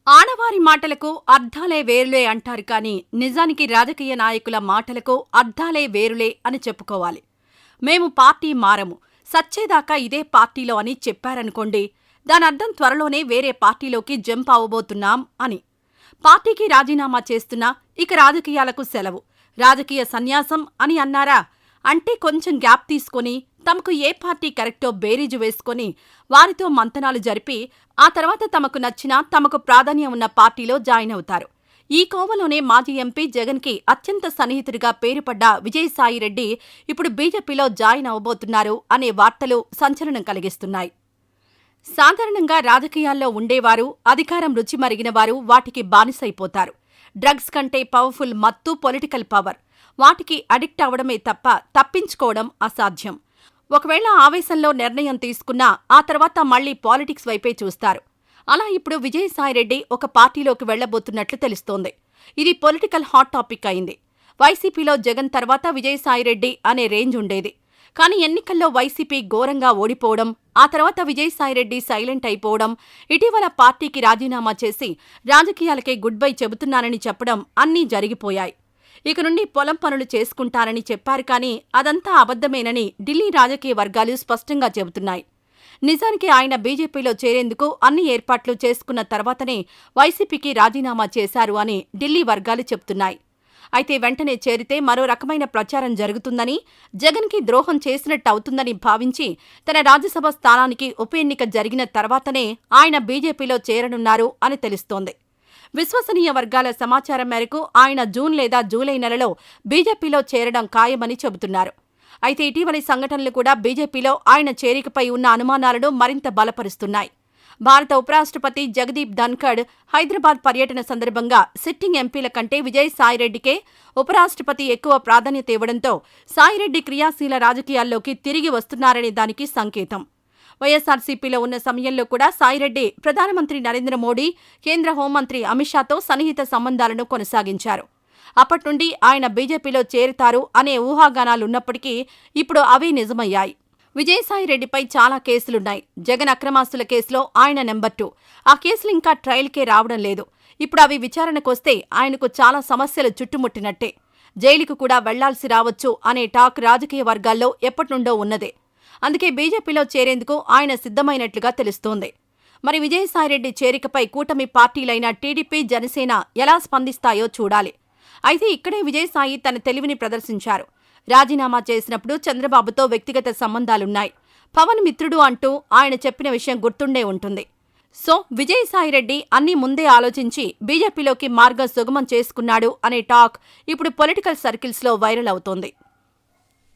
ఆడవారి మాటలకు అర్థాలే వేరులే అంటారు కానీ నిజానికి రాజకీయ నాయకుల మాటలకు అర్థాలే వేరులే అని చెప్పుకోవాలి. మేము పార్టీ మారము, సచ్చేదాకా ఇదే పార్టీలో అని చెప్పారనుకోండి, దానర్థం త్వరలోనే వేరే పార్టీలోకి జంప్ అవబోతున్నాం అని. పార్టీకి రాజీనామా చేస్తున్నా ఇక రాజకీయాలకు సెలవు, రాజకీయ సన్యాసం అని అన్నారా అంటే కొంచెం గ్యాప్ తీసుకొని తమకు ఏ పార్టీ కరెక్టో బేరీజు వేసుకొని వారితో మంతనాలు జరిపి ఆ తర్వాత తమకు నచ్చిన తమకు ప్రాధాన్యం ఉన్న పార్టీలో జాయిన్ అవుతారు. ఈ కోవలోనే మాజీ ఎంపీ జగన్కి అత్యంత సన్నిహితుడిగా పేరుపడ్డ విజయసాయిరెడ్డి ఇప్పుడు బీజేపీలో జాయిన్ అవబోతున్నారు అనే వార్తలు సంచలనం కలిగిస్తున్నాయి. సాధారణంగా రాజకీయాల్లో ఉండేవారు, అధికారం రుచి మరిగినవారు వాటికి బానిసైపోతారు. డ్రగ్స్ కంటే పవర్ఫుల్ మత్తు పొలిటికల్ పవర్. వాటికి అడిక్ట్ అవడమే తప్ప తప్పించుకోవడం అసాధ్యం. ఒకవేళ ఆవేశంలో నిర్ణయం తీసుకున్నా ఆ తర్వాత మళ్లీ పాలిటిక్స్ వైపే చూస్తారు. అలా ఇప్పుడు విజయసాయిరెడ్డి ఒక పార్టీలోకి వెళ్లబోతున్నట్లు తెలుస్తోంది. ఇది పొలిటికల్ హాట్ టాపిక్ అయింది. వైసీపీలో జగన్ తర్వాత విజయసాయిరెడ్డి అనే రేంజ్ ఉండేది. కానీ ఎన్నికల్లో వైసీపీ ఘోరంగా ఓడిపోవడం, ఆ తర్వాత విజయసాయిరెడ్డి సైలెంట్ అయిపోవడం, ఇటీవల పార్టీకి రాజీనామా చేసి రాజకీయాలకే గుడ్ బై చెబుతున్నానని చెప్పడం అన్నీ జరిగిపోయాయి. ఇక నుండి పొలం పనులు చేసుకుంటారని చెప్పారు కానీ అదంతా అబద్ధమేనని ఢిల్లీ రాజకీయ వర్గాలు స్పష్టంగా చెబుతున్నాయి. నిజానికి ఆయన బీజేపీలో చేరేందుకు అన్ని ఏర్పాట్లు చేసుకున్న తర్వాతనే వైసీపీకి రాజీనామా చేశారు అని ఢిల్లీ వర్గాలు చెబుతున్నాయి. అయితే వెంటనే చేరితే మరో రకమైన ప్రచారం జరుగుతుందని, జగన్కి ద్రోహం చేసినట్టవుతుందని భావించి తన రాజ్యసభ స్థానానికి ఉప ఎన్నిక జరిగిన తర్వాతనే ఆయన బీజేపీలో చేరనున్నారు అని తెలుస్తోంది. విశ్వసనీయ వర్గాల సమాచారం మేరకు ఆయన జూన్ లేదా జూలై నెలలో బీజేపీలో చేరడం ఖాయమని చెబుతున్నారు. అయితే ఇటీవలి సంఘటనలు కూడా బీజేపీలో ఆయన చేరికపై ఉన్న అనుమానాలను మరింత బలపరుస్తున్నాయి. భారత ఉపరాష్ట్రపతి జగదీప్ ధన్ఖడ్ హైదరాబాద్ పర్యటన సందర్భంగా సిట్టింగ్ ఎంపీల కంటే విజయసాయిరెడ్డికే ఉపరాష్ట్రపతి ఎక్కువ ప్రాధాన్యత ఇవ్వడంతో సాయిరెడ్డి క్రియాశీల రాజకీయాల్లోకి తిరిగి వస్తున్నారనే దానికి సంకేతం. వైఎస్సార్సీపీలో ఉన్న సమయంలో కూడా సాయిరెడ్డి ప్రధానమంత్రి నరేంద్ర మోడీ, కేంద్ర హోంమంత్రి అమిత్ షాతో సన్నిహిత సంబంధాలను కొనసాగించారు. అప్పట్నుండి ఆయన బీజేపీలో చేరుతారు అనే ఊహాగానాలున్నప్పటికీ ఇప్పుడు అవే నిజమయ్యాయి. విజయసాయిరెడ్డిపై చాలా కేసులున్నాయి. జగన్ అక్రమాస్తుల కేసులో ఆయన నెంబర్ 2. ఆ కేసులు ఇంకా ట్రయల్కే రావడం లేదు. ఇప్పుడు అవి విచారణకొస్తే ఆయనకు చాలా సమస్యలు చుట్టుముట్టినట్టే. జైలుకు కూడా వెళ్లాల్సి రావచ్చు అనే టాక్ రాజకీయ వర్గాల్లో ఎప్పటినుండో ఉన్నదే. అందుకే బీజేపీలో చేరేందుకు ఆయన సిద్ధమైనట్లుగా తెలుస్తోంది. మరి విజయసాయిరెడ్డి చేరికపై కూటమి పార్టీలైన టీడీపీ, జనసేన ఎలా స్పందిస్తాయో చూడాలి. అయితే ఇక్కడే విజయసాయి తన తెలివిని ప్రదర్శించారు. రాజీనామా చేసినప్పుడు చంద్రబాబుతో వ్యక్తిగత సంబంధాలున్నాయి. పవన్ మిత్రుడు అంటూ ఆయన చెప్పిన విషయం గుర్తుండే ఉంటుంది. సో విజయసాయిరెడ్డి అన్నీ ముందే ఆలోచించి బీజేపీలోకి మార్గం సుగమం చేసుకున్నాడు అనే టాక్ ఇప్పుడు పొలిటికల్ సర్కిల్స్లో వైరల్ అవుతోంది.